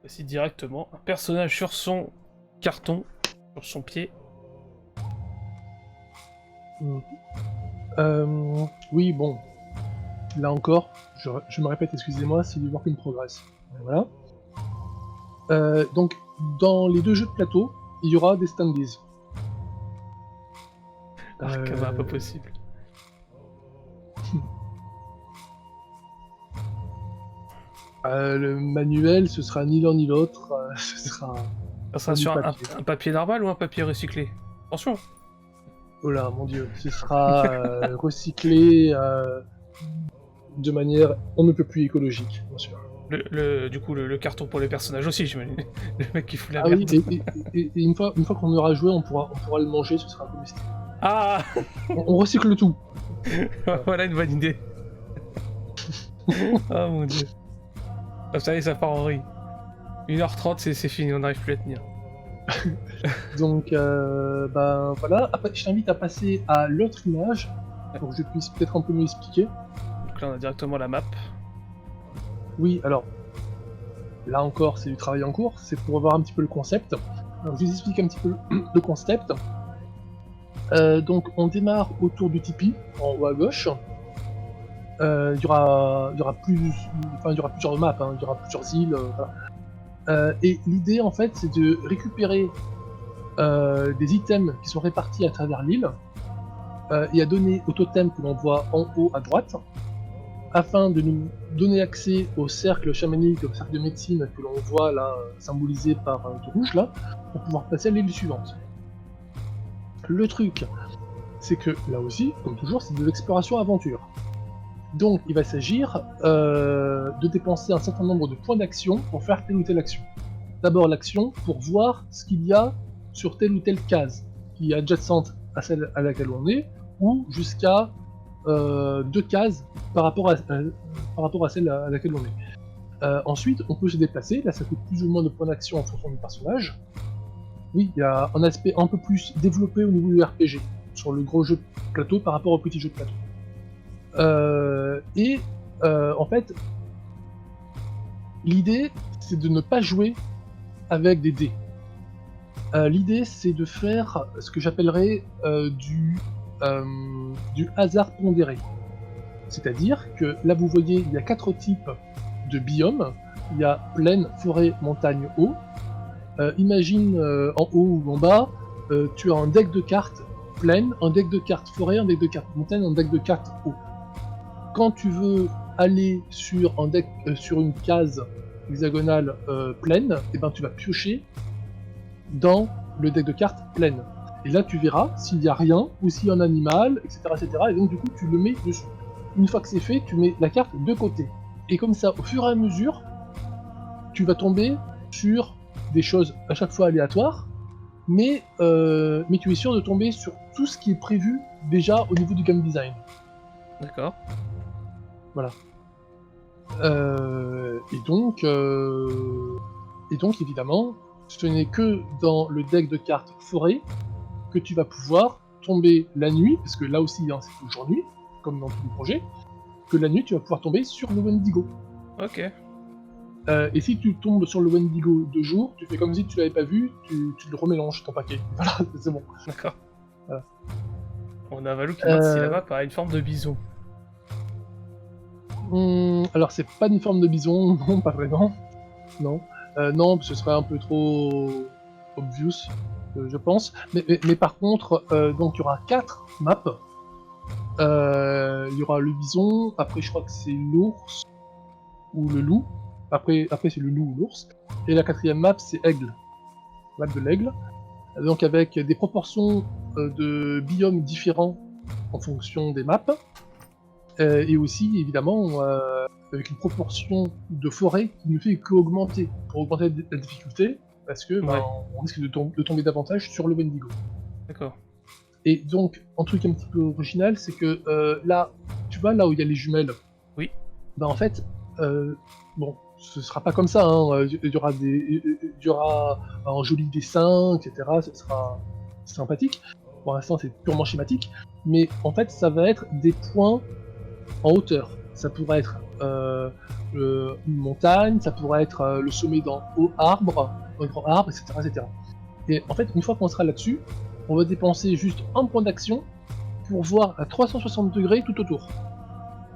Voici directement un personnage sur son carton, sur son pied. Oui, bon. Là encore, je me répète, excusez-moi, c'est du work in progress. Voilà. Donc, dans les deux jeux de plateau, il y aura des standees. Arcama, pas possible. Le manuel, ce sera ni l'un ni l'autre, ce sera... Ça sera du sur papier. un papier normal ou un papier recyclé? Attention. Oh là, mon dieu, ce sera recyclé de manière on ne peut plus écologique, bien sûr. Du coup, le carton pour les personnages aussi, j'imagine. Le mec qui fout la Ah merde. oui, et une fois qu'on aura joué, on pourra le manger, ce sera comestible. Ah On recycle tout. Voilà une bonne idée. Oh mon dieu. Ah, ça y est, ça part en vrille. 1h30, c'est fini, on n'arrive plus à tenir. Donc, ben voilà. Après, je t'invite à passer à l'autre image, pour que je puisse peut-être un peu mieux expliquer. Donc là, on a directement la map. Oui, alors, là encore, c'est du travail en cours, c'est pour voir un petit peu le concept. Alors, je vous explique un petit peu le concept. Donc, on démarre autour du tipi, en haut à gauche. Il y aura plusieurs maps, hein, il y aura plusieurs îles. Voilà. Et l'idée, en fait, c'est de récupérer des items qui sont répartis à travers l'île et à donner au totem que l'on voit en haut à droite, afin de nous donner accès au cercle chamanique, au cercle de médecine que l'on voit là, symbolisé par du rouge là, pour pouvoir passer à l'île suivante. Le truc, c'est que là aussi, comme toujours, c'est de l'exploration aventure. Donc il va s'agir de dépenser un certain nombre de points d'action pour faire telle ou telle action. D'abord l'action pour voir ce qu'il y a sur telle ou telle case, qui est adjacente à celle à laquelle on est, ou jusqu'à 2 cases par rapport à celle à laquelle on est. Ensuite, on peut se déplacer, là ça coûte plus ou moins de points d'action en fonction du personnage. Oui, il y a un aspect un peu plus développé au niveau du RPG, sur le gros jeu de plateau par rapport au petit jeu de plateau. En fait, l'idée c'est de ne pas jouer avec des dés. L'idée c'est de faire ce que j'appellerais du hasard pondéré. C'est-à-dire que là vous voyez il y a 4 types de biomes. Il y a plaine, forêt, montagne, eau. Imagine en haut ou en bas, tu as un deck de cartes plaine, un deck de cartes forêt, un deck de cartes montagne, un deck de cartes eau. Quand tu veux aller sur une case hexagonale pleine, et ben tu vas piocher dans le deck de cartes pleine. Et là tu verras s'il y a rien ou s'il y a un animal, etc., etc. Et donc du coup tu le mets dessus. Une fois que c'est fait, tu mets la carte de côté. Et comme ça, au fur et à mesure, tu vas tomber sur des choses à chaque fois aléatoires, mais tu es sûr de tomber sur tout ce qui est prévu déjà au niveau du game design. D'accord. Voilà. Et donc évidemment, ce n'est que dans le deck de cartes forêt que tu vas pouvoir tomber la nuit, parce que là aussi hein, c'est toujours nuit, comme dans tous les projets, que la nuit tu vas pouvoir tomber sur le Wendigo. Ok. Et si tu tombes sur le Wendigo de jour, tu fais comme si tu l'avais pas vu, tu le remélanges ton paquet. Voilà, c'est bon. D'accord. Voilà. On a Valou qui demande si la map a une forme de bison. Alors c'est pas une forme de bison, non, pas vraiment. Non. Non, ce serait un peu trop obvious, je pense. Mais par contre, donc il y aura 4 maps. Il y aura le bison, après je crois que c'est l'ours ou le loup. Après c'est le loup ou l'ours. Et la 4ème map c'est aigle. Map de l'aigle. Donc avec des proportions de biomes différents en fonction des maps. Et aussi évidemment avec une proportion de forêt qui ne fait qu'augmenter, pour augmenter la difficulté, parce que Ouais. on risque de tomber davantage sur le Wendigo. D'accord. Et donc, un truc un petit peu original, c'est que là, tu vois, là où il y a les jumelles, Oui. bah en fait, bon, ce sera pas comme ça, hein, il y aura un joli dessin, etc. Ce sera sympathique. Pour l'instant, c'est purement schématique, mais en fait, ça va être des points en hauteur. Ça pourrait être une montagne, ça pourrait être le sommet d'un haut arbre, un grand arbre, etc., etc. Et en fait, une fois qu'on sera là-dessus, on va dépenser juste un point d'action pour voir à 360 degrés tout autour.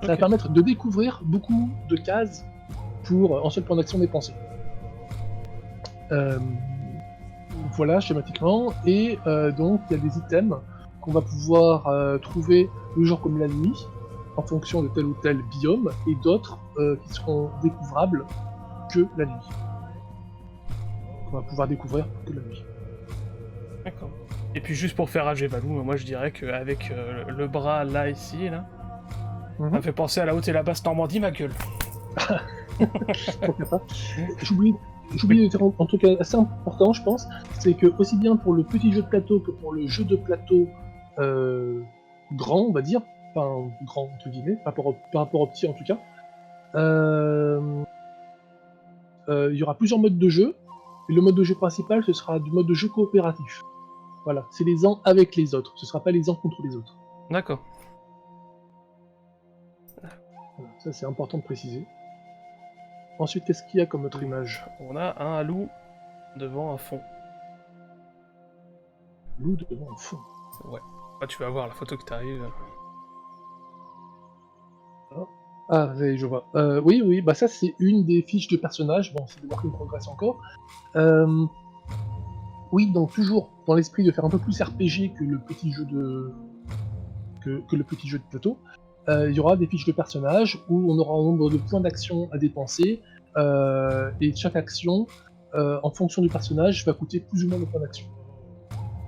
Ça va Ok. permettre de découvrir beaucoup de cases pour un seul point d'action dépensé. Voilà, schématiquement. Et donc, il y a des items qu'on va pouvoir trouver le jour comme la nuit, en fonction de tel ou tel biome, et d'autres qui seront découvrables que la nuit. On va pouvoir découvrir que la nuit. D'accord. Et puis juste pour faire rager Valou, moi je dirais qu'avec le bras là, ici, là, ça me fait penser à la haute et la basse Normandie, ma gueule. Pourquoi pas. J'oublie de dire un truc assez important, je pense, c'est que aussi bien pour le petit jeu de plateau que pour le jeu de plateau grand, on va dire, enfin grand entre guillemets, par rapport au petit en tout cas, il y aura plusieurs modes de jeu, et le mode de jeu principal, ce sera du mode de jeu coopératif. Voilà, c'est les uns avec les autres, ce sera pas les uns contre les autres. D'accord. Voilà, ça c'est important de préciser. Ensuite, qu'est-ce qu'il y a comme autre image? On a un loup devant un fond. Loup devant un fond. Ouais. Bah, tu vas voir la photo qui t'arrive. Ah, oui, je vois. Oui, bah ça c'est une des fiches de personnage. Bon, c'est de work in progress encore. Oui, donc toujours dans l'esprit de faire un peu plus RPG que le petit jeu de que le petit jeu de plateau. Il y aura des fiches de personnage où on aura un nombre de points d'action à dépenser et chaque action, en fonction du personnage, va coûter plus ou moins de points d'action.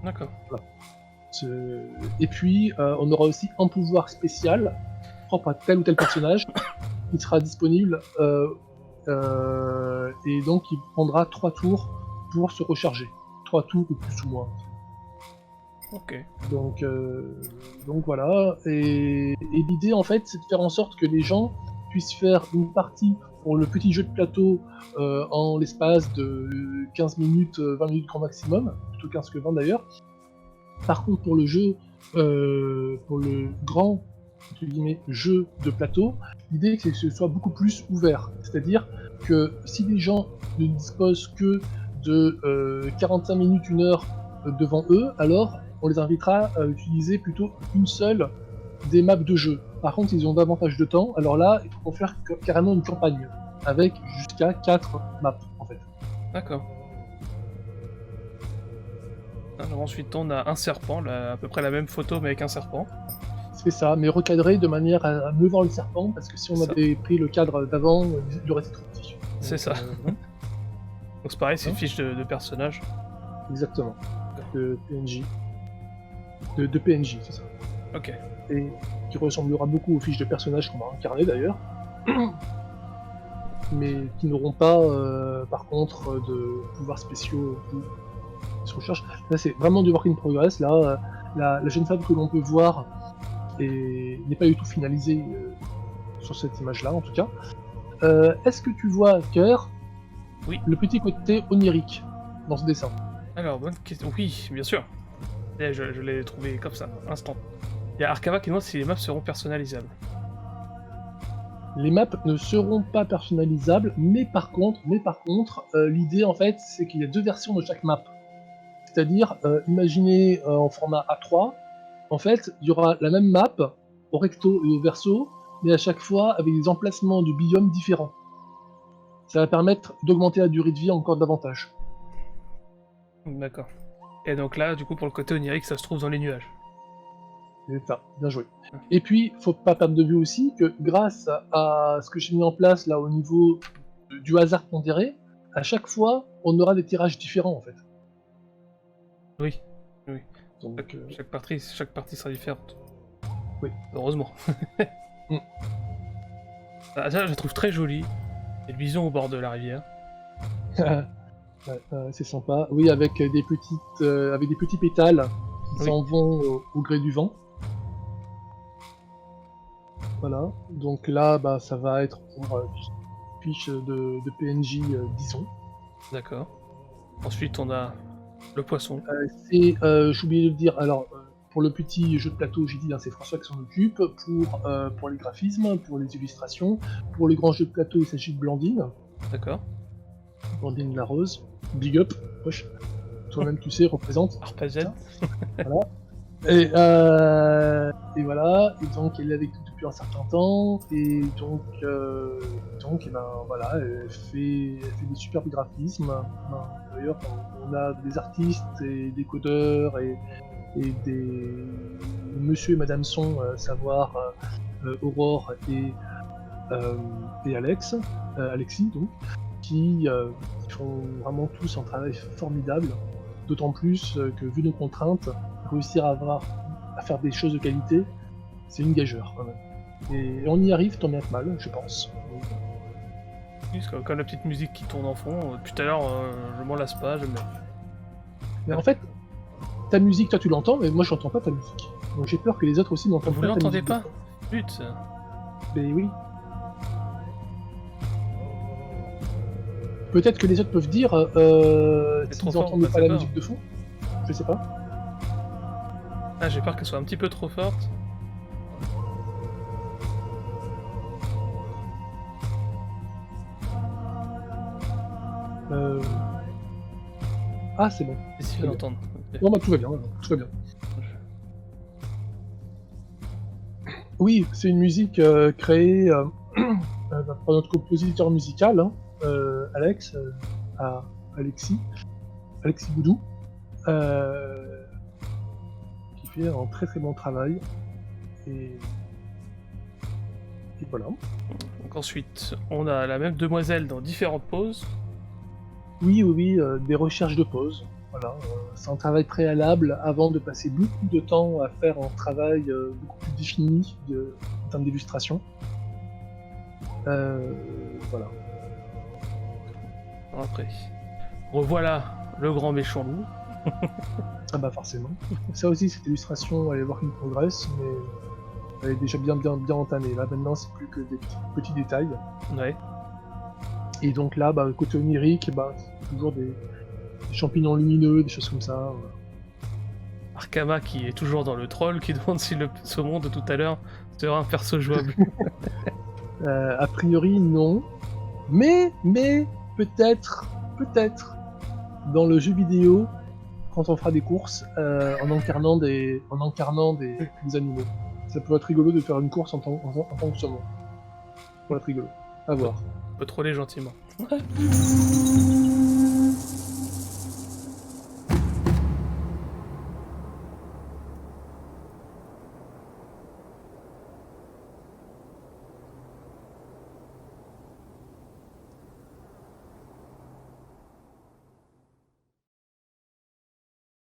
D'accord. Voilà. Et puis, on aura aussi un pouvoir spécial propre à tel ou tel personnage qui sera disponible et donc il prendra 3 tours pour se recharger. 3 tours ou plus ou moins. Ok. Donc voilà, et l'idée en fait c'est de faire en sorte que les gens puissent faire une partie pour le petit jeu de plateau en l'espace de 15 minutes, 20 minutes grand maximum, plutôt 15 que 20 d'ailleurs. Par contre pour le jeu, pour le grand entre guillemets, jeu de plateau, l'idée c'est que ce soit beaucoup plus ouvert. C'est-à-dire que si les gens ne disposent que de 45 minutes, 1 heure devant eux, alors on les invitera à utiliser plutôt une seule des maps de jeu. Par contre, s'ils ont davantage de temps, alors là, il faut faire carrément une campagne, avec jusqu'à 4 maps, en fait. D'accord. Alors ensuite, on a un serpent, là, à peu près la même photo, mais avec un serpent. C'est ça, mais recadré de manière à mieux voir le serpent, parce que si on avait pris le cadre d'avant, il aurait été trop petit. C'est ça. Donc c'est pareil, c'est une fiche de personnage. Exactement. De PNJ. De PNJ, c'est ça. Ok. Et qui ressemblera beaucoup aux fiches de personnages qu'on va incarner d'ailleurs. Mais qui n'auront pas, par contre, de pouvoirs spéciaux qui se recherchent. Là, c'est vraiment du work in progress. Là, la jeune femme que l'on peut voir n'est pas du tout finalisée sur cette image-là, en tout cas. Est-ce que tu vois, Cœur, Oui. le petit côté onirique dans ce dessin? Alors, bonne question. Oui, bien sûr. Et je l'ai trouvé comme ça, instant. Il y a Arkava qui demande si les maps seront personnalisables. Les maps ne seront pas personnalisables, mais par contre, l'idée en fait, c'est qu'il y a 2 versions de chaque map. C'est-à-dire, imaginez en format A3, en fait, il y aura la même map au recto et au verso, mais à chaque fois avec des emplacements de biomes différents. Ça va permettre d'augmenter la durée de vie encore davantage. D'accord. Et donc là, du coup, pour le côté onirique, ça se trouve dans les nuages. C'est ça, bien joué. Et puis, faut pas perdre de vue aussi que grâce à ce que j'ai mis en place là au niveau du hasard pondéré, à chaque fois, on aura des tirages différents en fait. Oui. Donc, Chaque partie sera différente. Oui. Heureusement. Mm. Ah, ça, je la trouve très jolie. Et le bison au bord de la rivière. c'est sympa. Oui, avec des petits pétales Ils s'en vont au gré du vent. Voilà, donc là, bah, ça va être pour fiche de PNJ Bison. D'accord. Ensuite, on a le poisson. J'ai oublié de le dire, alors, pour le petit jeu de plateau, j'ai dit, hein, c'est François qui s'en occupe. Pour les graphismes, pour les illustrations, pour les grands jeux de plateau, il s'agit de Blandine. D'accord. Blandine la Rose. Big up, wesh. Toi-même, tu sais, représente. Arpazette. Voilà. Et voilà, et donc elle est avec nous depuis un certain temps, et donc et ben voilà, elle fait des superbes graphismes. D'ailleurs, on a des artistes et des codeurs et des monsieur et madame Son, savoir Aurore et Alexis donc, qui font vraiment tous un travail formidable, d'autant plus que vu nos contraintes, réussir à faire des choses de qualité, c'est une gageure quand même. Et on y arrive tant bien que mal, je pense. Oui, c'est comme la petite musique qui tourne en fond. Depuis tout à l'heure, je m'en lasse pas, j'aime bien. Mais en fait, ta musique, toi tu l'entends, mais moi je n'entends pas ta musique. Donc j'ai peur que les autres aussi n'entendent Vous pas ta l'entendez musique. pas? Putain. Mais oui. Peut-être que les autres peuvent dire s'ils fort, n'entendent bah, pas c'est la pas. musique de fond. Je sais pas. Ah, j'ai peur qu'elle soit un petit peu trop forte. Ah, c'est bon. Et si Très je bien. l'entends. Non, bah tout va bien, tout va bien. Oui, c'est une musique créée par notre compositeur musical, hein, Alexis Boudou, qui fait un très très bon travail. Et voilà. Donc ensuite, on a la même demoiselle dans différentes poses. Oui, des recherches de pause. Voilà, c'est un travail préalable avant de passer beaucoup de temps à faire un travail beaucoup plus défini en termes d'illustration. Voilà. Après, revoilà le grand méchant loup. Ah bah forcément. Ça aussi, cette illustration, elle est work in progress, mais elle est déjà bien entamée. Là maintenant, c'est plus que des petits détails. Ouais. Et donc là, bah, côté onirique, bah, c'est toujours des champignons lumineux, des choses comme ça. Arkama qui est toujours dans le troll, qui demande si le saumon de tout à l'heure sera un perso jouable. A priori, non. Mais peut-être, dans le jeu vidéo, quand on fera des courses, en incarnant des animaux. Ça peut être rigolo de faire une course en tant que saumon. Ça peut être rigolo. À voir. On peut troller gentiment.